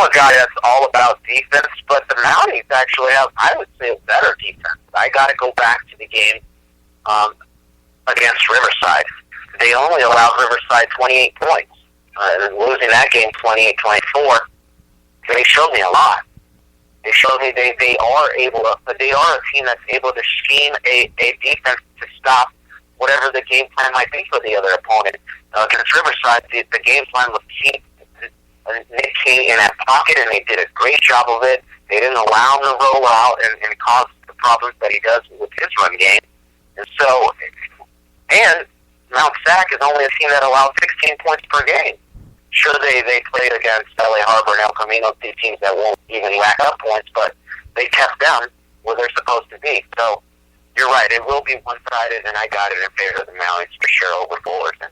a guy that's all about defense, but the Mounties actually have, I would say, a better defense. I got to go back to the game against Riverside. They only allowed Riverside 28 points. Losing that game 28-24, they showed me a lot. They showed me they are a team that's able to scheme a defense to stop whatever the game plan might be for the other opponent. Against Riverside, the game plan was keep Nick King in that pocket, and they did a great job of it. They didn't allow him to roll out and cause the problems that he does with his run game. And Mount Sac is only a team that allows 16 points per game. Sure, they played against LA Harbor and El Camino, two teams that won't even rack up points, but they kept them where they're supposed to be. So you're right, it will be one-sided, and I got it in favor of the Mounties for sure over Fullerton.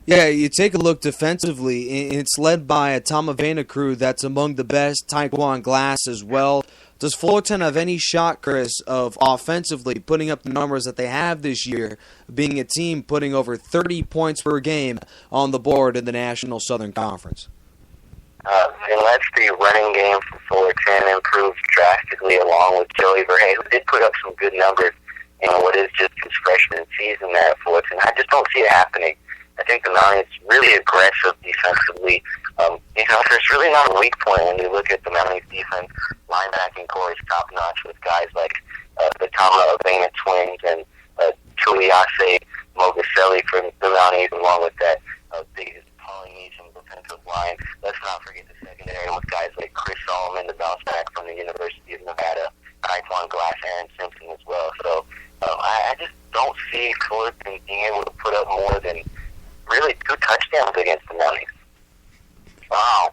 Yeah, you take a look defensively, it's led by a Tamavena crew that's among the best, Taekwon Glass as well. Does Fullerton have any shot, Chris, of offensively putting up the numbers that they have this year, being a team putting over 30 points per game on the board in the National Southern Conference? Unless the running game for Fullerton improves drastically along with Joey Verhey, who did put up some good numbers in what is just his freshman season there at Fullerton, I just don't see it happening. I think the Mounties really aggressive defensively. There's really not a weak point when you look at the Mounties defense. Linebacking core is top-notch with guys like the Tamavena twins and Tuliase Mogaselli from the Mounties, along with that big Polynesian defensive line. Let's not forget the secondary with guys like Chris Solomon, the bounce back from the University of Nevada, Taekwon Glass, Aaron Simpson as well. So I just don't see Fullerton being able to put up more than really 2 touchdowns against the Mounties. Wow.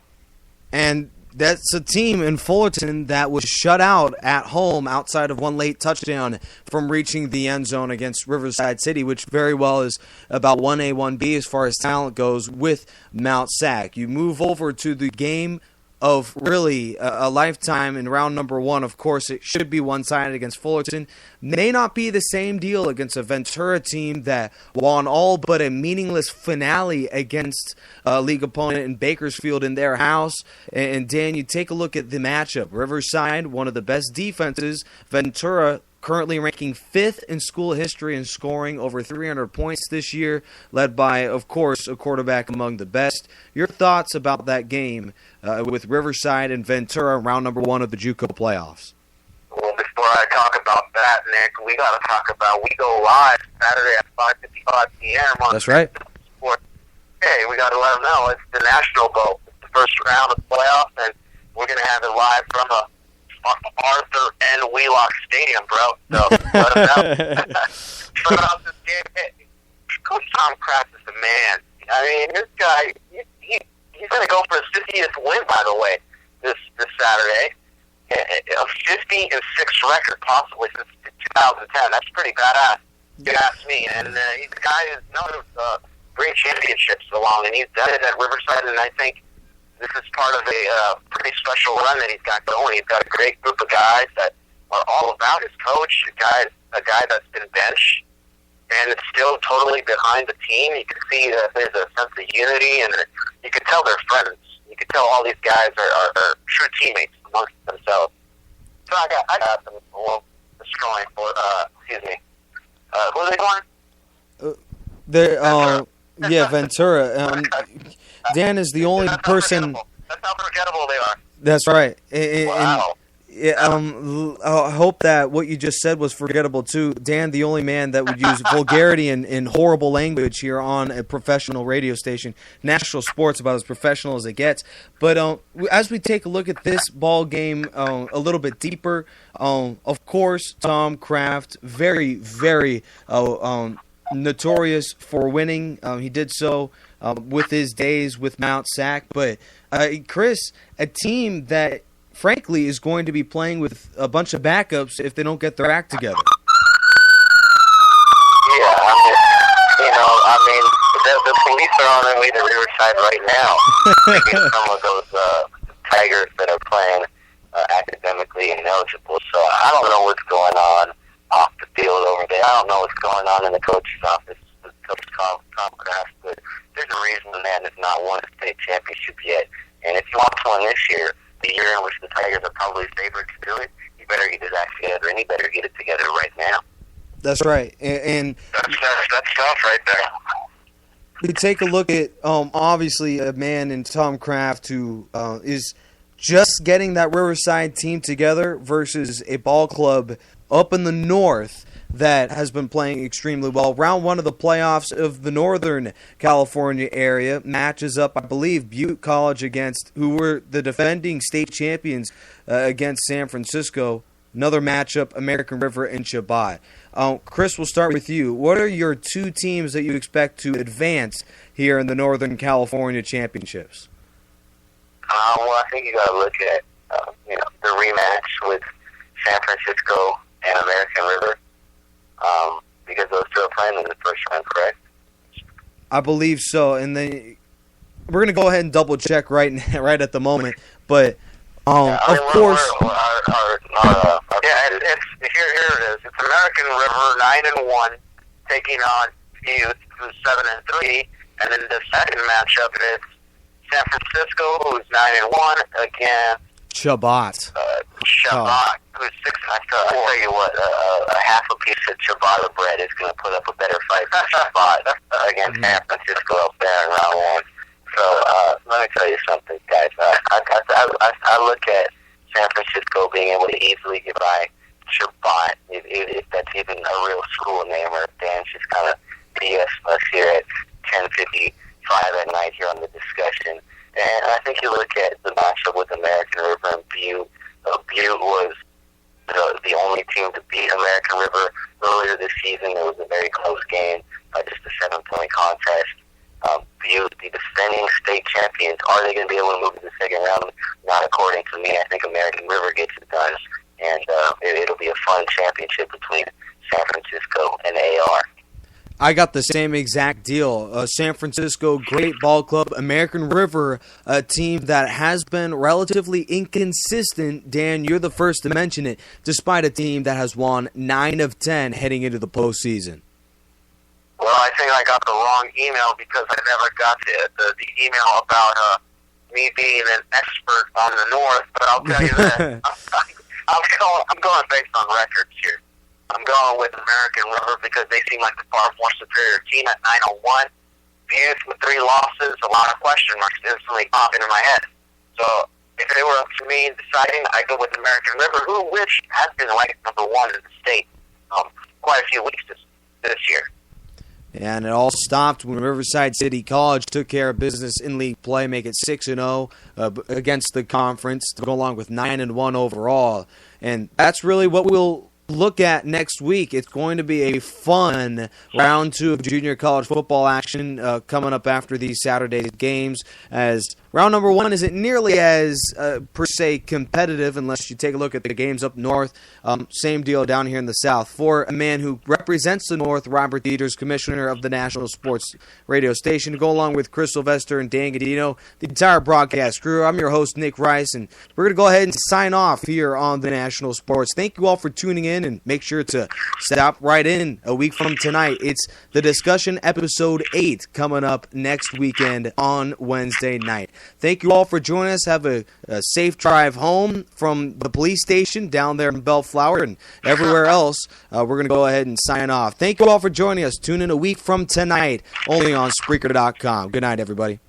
And that's a team in Fullerton that was shut out at home outside of one late touchdown from reaching the end zone against Riverside City, which very well is about 1A, 1B as far as talent goes with Mount Sac. You move over to the game of really a lifetime in round number 1. Of course, it should be one-sided against Fullerton. May not be the same deal against a Ventura team that won all but a meaningless finale against a league opponent in Bakersfield in their house. And Dan, you take a look at the matchup. Riverside, one of the best defenses. Ventura, currently ranking 5th in school history in scoring, over 300 points this year, led by, of course, a quarterback among the best. Your thoughts about that game with Riverside and Ventura, round number 1 of the JUCO playoffs? Well, before I talk about that, Nick, we got to talk about, we go live Saturday at 5:55 p.m. That's right. Hey, we got to let them know it's the National Bowl. It's the first round of the playoffs, and we're going to have it live from Arthur N. Wheelock Stadium, bro. So let them know. Start off this game. Coach Tom Kraft is the man. I mean, this guy, he's going to go for his 50th win, by the way, this Saturday. A 50-6 record, possibly since 2010. That's pretty badass, if you ask me. And he's a guy who's known to bring championships along, and he's done it at Riverside, and I think this is part of a pretty special run that he's got going. He's got a great group of guys that are all about his coach, a guy that's been benched, and it's still totally behind the team. You can see that there's a sense of unity, and you can tell they're friends. You can tell all these guys are true teammates amongst themselves. So I got them destroying for, who are they going? They're, Ventura. Dan is the only person. That's how forgettable they are. That's right. Wow. I hope that what you just said was forgettable too. Dan, the only man that would use vulgarity and horrible language here on a professional radio station. National sports, about as professional as it gets. But as we take a look at this ball game a little bit deeper, of course, Tom Kraft, very, very notorious for winning. He did so with his days with Mount Sac. But, Chris, a team that frankly is going to be playing with a bunch of backups if they don't get their act together. Yeah, the police are on their way to Riverside right now. Taking some of those Tigers that are playing academically ineligible. So I don't know what's going on off the field over there. I don't know what's going on in the coach's office with Coach Tom Kraft, but there's a reason the man has not won a state championship yet. And if you want to win this year, the year in which the Tigers are probably favored to do it, you better get his act together, and you better get it together right now. That's right. And that's tough right there. We take a look at, obviously, a man in Tom Kraft who is just getting that Riverside team together versus a ball club up in the north that has been playing extremely well. Round one of the playoffs of the Northern California area matches up, I believe, Butte College against, who were the defending state champions, against San Francisco. Another matchup, American River and Shabbat. Chris, we'll start with you. What are your two teams that you expect to advance here in the Northern California Championships? Well, I think you got to look at the rematch with San Francisco and American River, because those two are playing in the first round, correct? I believe so, and then we're going to go ahead and double check right at the moment. But of course, here it is. It's American River 9-1 taking on Butte, who's 7-3, and then the second matchup is San Francisco, who's 9-1 against Shabbat. Who's 6. I tell you what, a half a piece of ciabatta bread is going to put up a better fight than Shabbat against San Francisco up there in round one. So let me tell you something, guys. I look at San Francisco being able to easily get by Shabbat, if that's even a real school name, or if Dan's just kind of BS us here at 10:55 at night here on the discussion. And I think you look at the matchup with American River and Butte. Butte was the only team to beat American River earlier this season. It was a very close game, just a 7-point contest. Butte, the defending state champions, are they going to be able to move to the second round? Not according to me. I think American River gets it done, and it'll be a fun championship between San Francisco and AR. I got the same exact deal. San Francisco, great ball club. American River, a team that has been relatively inconsistent. Dan, you're the first to mention it, despite a team that has won 9 of 10 heading into the postseason. Well, I think I got the wrong email because I never got the email about me being an expert on the North. But I'll tell you that I'm going based on records here. I'm going with American River because they seem like the far more superior team at 9-1. Butte with 3 losses, a lot of question marks instantly pop into my head. So if it were up to me in deciding, I go with American River, which has been ranked number 1 in the state quite a few weeks this year. And it all stopped when Riverside City College took care of business in league play, make it 6-0 against the conference to go along with 9-1 overall. And that's really what we'll look at next week. It's going to be a fun round 2 of junior college football action coming up after these Saturday games, as round number 1 isn't nearly as per se competitive unless you take a look at the games up north. Same deal down here in the south. For a man who represents the North, Robert Dieters, commissioner of the National Sports Radio Station, to go along with Chris Sylvester and Dan Gadino, the entire broadcast crew. I'm your host, Nick Rice, and we're going to go ahead and sign off here on the National Sports. Thank you all for tuning in, and make sure to stop right in a week from tonight. It's the Discussion Episode 8 coming up next weekend on Wednesday night. Thank you all for joining us. Have a safe drive home from the police station down there in Bellflower and everywhere else. We're going to go ahead and sign off. Thank you all for joining us. Tune in a week from tonight, only on Spreaker.com. Good night, everybody.